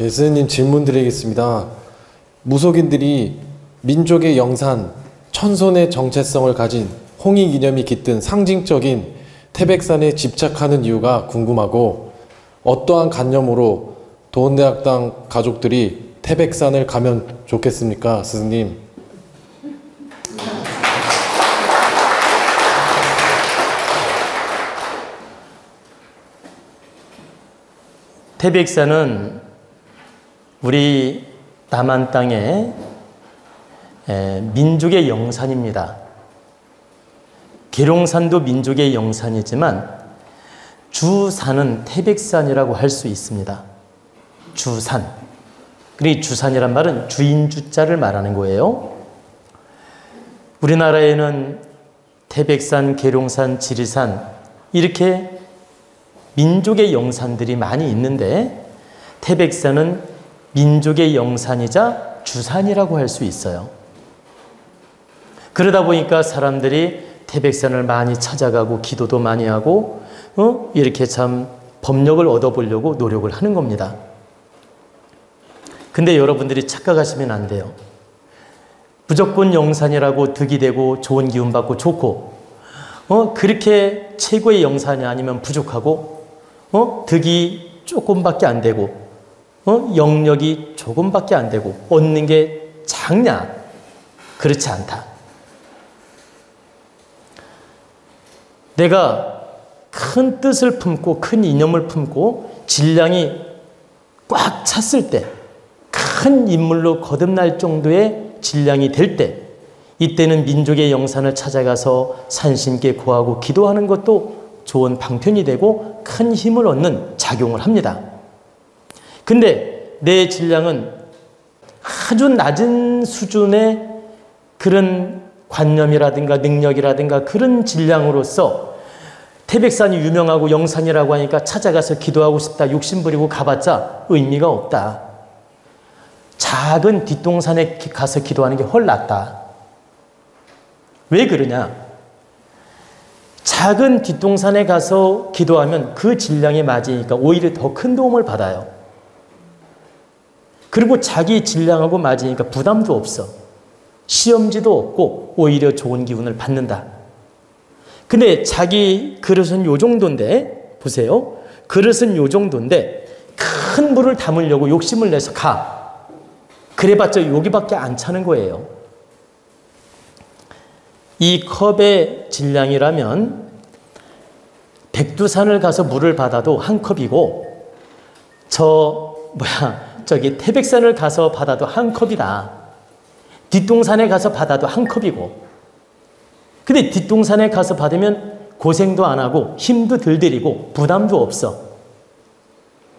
예, 스님 질문 드리겠습니다. 무속인들이 민족의 영산, 천손의 정체성을 가진 홍익 이념이 깃든 상징적인 태백산에 집착하는 이유가 궁금하고, 어떠한 관념으로 도원대학당 가족들이 태백산을 가면 좋겠습니까, 스님? 태백산은 우리 남한 땅의 민족의 영산입니다. 계룡산도 민족의 영산이지만 주산은 태백산이라고 할 수 있습니다. 주산. 그리고 주산이란 말은 주인 주자를 말하는 거예요. 우리나라에는 태백산, 계룡산, 지리산 이렇게 민족의 영산들이 많이 있는데 태백산은 민족의 영산이자 주산이라고 할 수 있어요. 그러다 보니까 사람들이 태백산을 많이 찾아가고 기도도 많이 하고 이렇게 참 법력을 얻어보려고 노력을 하는 겁니다. 근데 여러분들이 착각하시면 안 돼요. 무조건 영산이라고 득이 되고 좋은 기운 받고 좋고 그렇게 최고의 영산이 아니면 부족하고 득이 조금밖에 안 되고 영력이 조금밖에 안 되고 얻는 게 작냐? 그렇지 않다. 내가 큰 뜻을 품고 큰 이념을 품고 질량이 꽉 찼을 때, 큰 인물로 거듭날 정도의 질량이 될 때, 이때는 민족의 영산을 찾아가서 산신께 구하고 기도하는 것도 좋은 방편이 되고 큰 힘을 얻는 작용을 합니다. 근데 내 질량은 아주 낮은 수준의 그런 관념이라든가 능력이라든가 그런 질량으로서 태백산이 유명하고 영산이라고 하니까 찾아가서 기도하고 싶다 욕심부리고 가봤자 의미가 없다. 작은 뒷동산에 가서 기도하는 게 훨 낫다. 왜 그러냐? 작은 뒷동산에 가서 기도하면 그 질량에 맞으니까 오히려 더 큰 도움을 받아요. 그리고 자기 질량하고 맞으니까 부담도 없어. 시험지도 없고 오히려 좋은 기운을 받는다. 근데 자기 그릇은 요 정도인데, 보세요. 그릇은 요 정도인데 큰 물을 담으려고 욕심을 내서 가. 그래봤자 여기밖에 안 차는 거예요. 이 컵의 질량이라면 백두산을 가서 물을 받아도 한 컵이고 저기 태백산을 가서 받아도 한 컵이다. 뒷동산에 가서 받아도 한 컵이고. 근데 뒷동산에 가서 받으면 고생도 안 하고 힘도 덜 들이고 부담도 없어.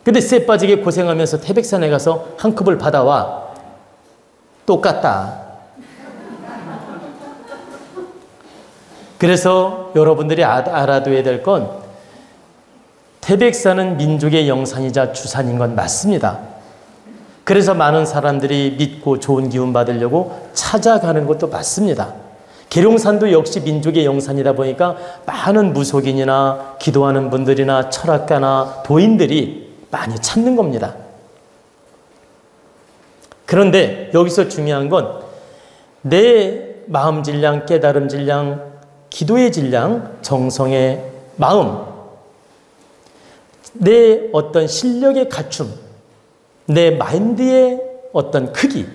근데 쎄 빠지게 고생하면서 태백산에 가서 한 컵을 받아와. 똑같다. 그래서 여러분들이 알아둬야 될 건 태백산은 민족의 영산이자 주산인 건 맞습니다. 그래서 많은 사람들이 믿고 좋은 기운 받으려고 찾아가는 것도 맞습니다. 계룡산도 역시 민족의 영산이다 보니까 많은 무속인이나 기도하는 분들이나 철학가나 도인들이 많이 찾는 겁니다. 그런데 여기서 중요한 건 내 마음 질량, 깨달음 질량, 기도의 질량, 정성의 마음, 내 어떤 실력의 갖춤, 내 마인드의 어떤 크기,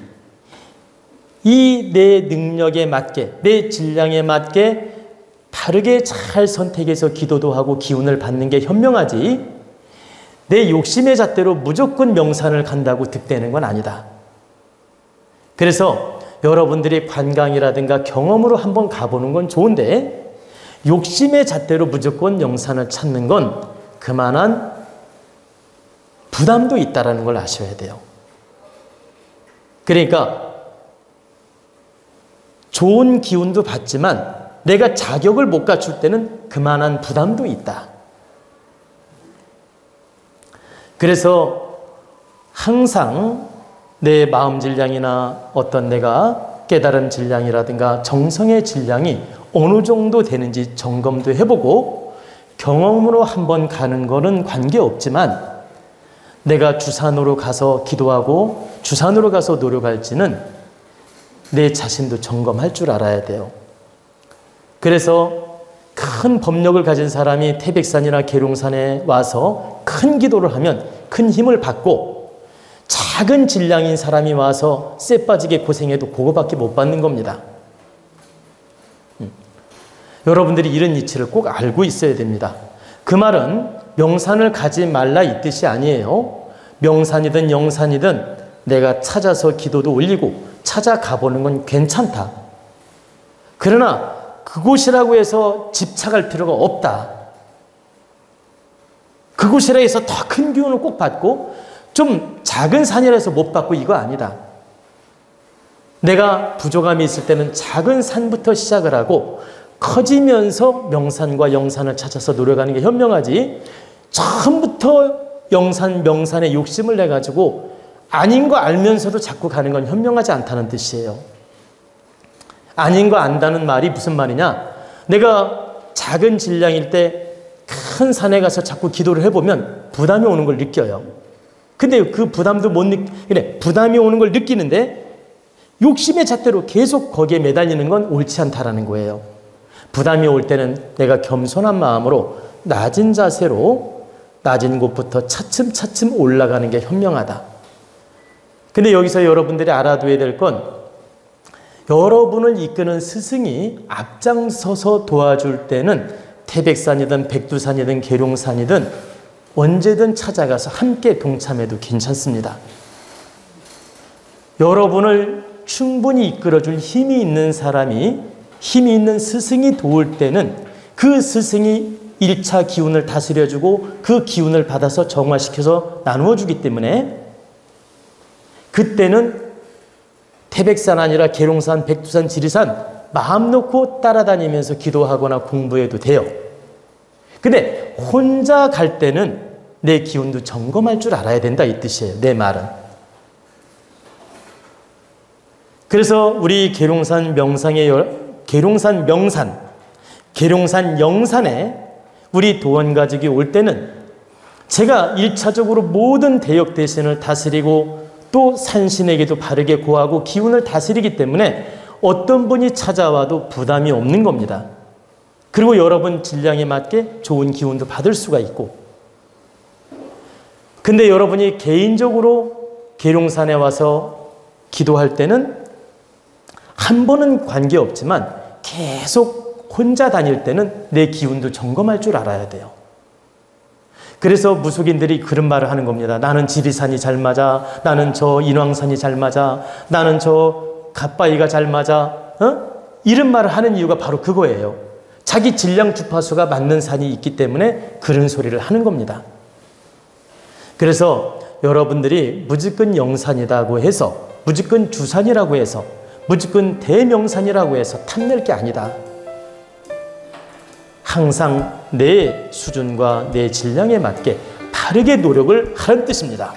이 내 능력에 맞게, 내 질량에 맞게 다르게 잘 선택해서 기도도 하고 기운을 받는 게 현명하지, 내 욕심의 잣대로 무조건 명산을 간다고 득되는 건 아니다. 그래서 여러분들이 관광이라든가 경험으로 한번 가보는 건 좋은데 욕심의 잣대로 무조건 영산을 찾는 건 그만한 부담도 있다는 걸 아셔야 돼요. 그러니까 좋은 기운도 받지만 내가 자격을 못 갖출 때는 그만한 부담도 있다. 그래서 항상 내 마음 질량이나 어떤 내가 깨달음 질량이라든가 정성의 질량이 어느 정도 되는지 점검도 해보고 경험으로 한번 가는 거는 관계없지만 내가 주산으로 가서 기도하고 주산으로 가서 노력할지는 내 자신도 점검할 줄 알아야 돼요. 그래서 큰 법력을 가진 사람이 태백산이나 계룡산에 와서 큰 기도를 하면 큰 힘을 받고, 작은 질량인 사람이 와서 쎄 빠지게 고생해도 그거밖에 못 받는 겁니다. 여러분들이 이런 이치를 꼭 알고 있어야 됩니다. 그 말은 명산을 가지 말라 이 뜻이 아니에요. 명산이든 영산이든 내가 찾아서 기도도 올리고 찾아가 보는 건 괜찮다. 그러나 그곳이라고 해서 집착할 필요가 없다. 그곳이라 해서 더 큰 기운을 꼭 받고 좀 작은 산이라 해서 못 받고 이거 아니다. 내가 부족함이 있을 때는 작은 산부터 시작을 하고 커지면서 명산과 영산을 찾아서 노력하는 게 현명하지, 처음부터 영산, 명산에 욕심을 내가지고 아닌 거 알면서도 자꾸 가는 건 현명하지 않다는 뜻이에요. 아닌 거 안다는 말이 무슨 말이냐? 내가 작은 질량일 때 큰 산에 가서 자꾸 기도를 해보면 부담이 오는 걸 느껴요. 근데 그 부담도 그래, 부담이 오는 걸 느끼는데 욕심의 잣대로 계속 거기에 매달리는 건 옳지 않다라는 거예요. 부담이 올 때는 내가 겸손한 마음으로 낮은 자세로 낮은 곳부터 차츰차츰 올라가는 게 현명하다. 근데 여기서 여러분들이 알아둬야 될 건, 여러분을 이끄는 스승이 앞장서서 도와줄 때는 태백산이든 백두산이든 계룡산이든 언제든 찾아가서 함께 동참해도 괜찮습니다. 여러분을 충분히 이끌어줄 힘이 있는 사람이, 힘이 있는 스승이 도울 때는 그 스승이 1차 기운을 다스려주고 그 기운을 받아서 정화시켜서 나누어주기 때문에 그때는 태백산 아니라 계룡산, 백두산, 지리산 마음 놓고 따라다니면서 기도하거나 공부해도 돼요. 근데 혼자 갈 때는 내 기운도 점검할 줄 알아야 된다 이 뜻이에요. 내 말은. 그래서 우리 계룡산 영산에 우리 도원가족이 올 때는 제가 1차적으로 모든 대역 대신을 다스리고 또 산신에게도 바르게 고하고 기운을 다스리기 때문에 어떤 분이 찾아와도 부담이 없는 겁니다. 그리고 여러분 질량에 맞게 좋은 기운도 받을 수가 있고. 근데 여러분이 개인적으로 계룡산에 와서 기도할 때는 한 번은 관계없지만 계속 혼자 다닐 때는 내 기운도 점검할 줄 알아야 돼요. 그래서 무속인들이 그런 말을 하는 겁니다. 나는 지리산이 잘 맞아. 나는 저 인왕산이 잘 맞아. 나는 저 갓바위가 잘 맞아. 이런 말을 하는 이유가 바로 그거예요. 자기 질량 주파수가 맞는 산이 있기 때문에 그런 소리를 하는 겁니다. 그래서 여러분들이 무조건 영산이라고 해서, 무조건 주산이라고 해서, 무조건 대명산이라고 해서 탐낼 게 아니다. 항상 내 수준과 내 질량에 맞게 바르게 노력을 하는 뜻입니다.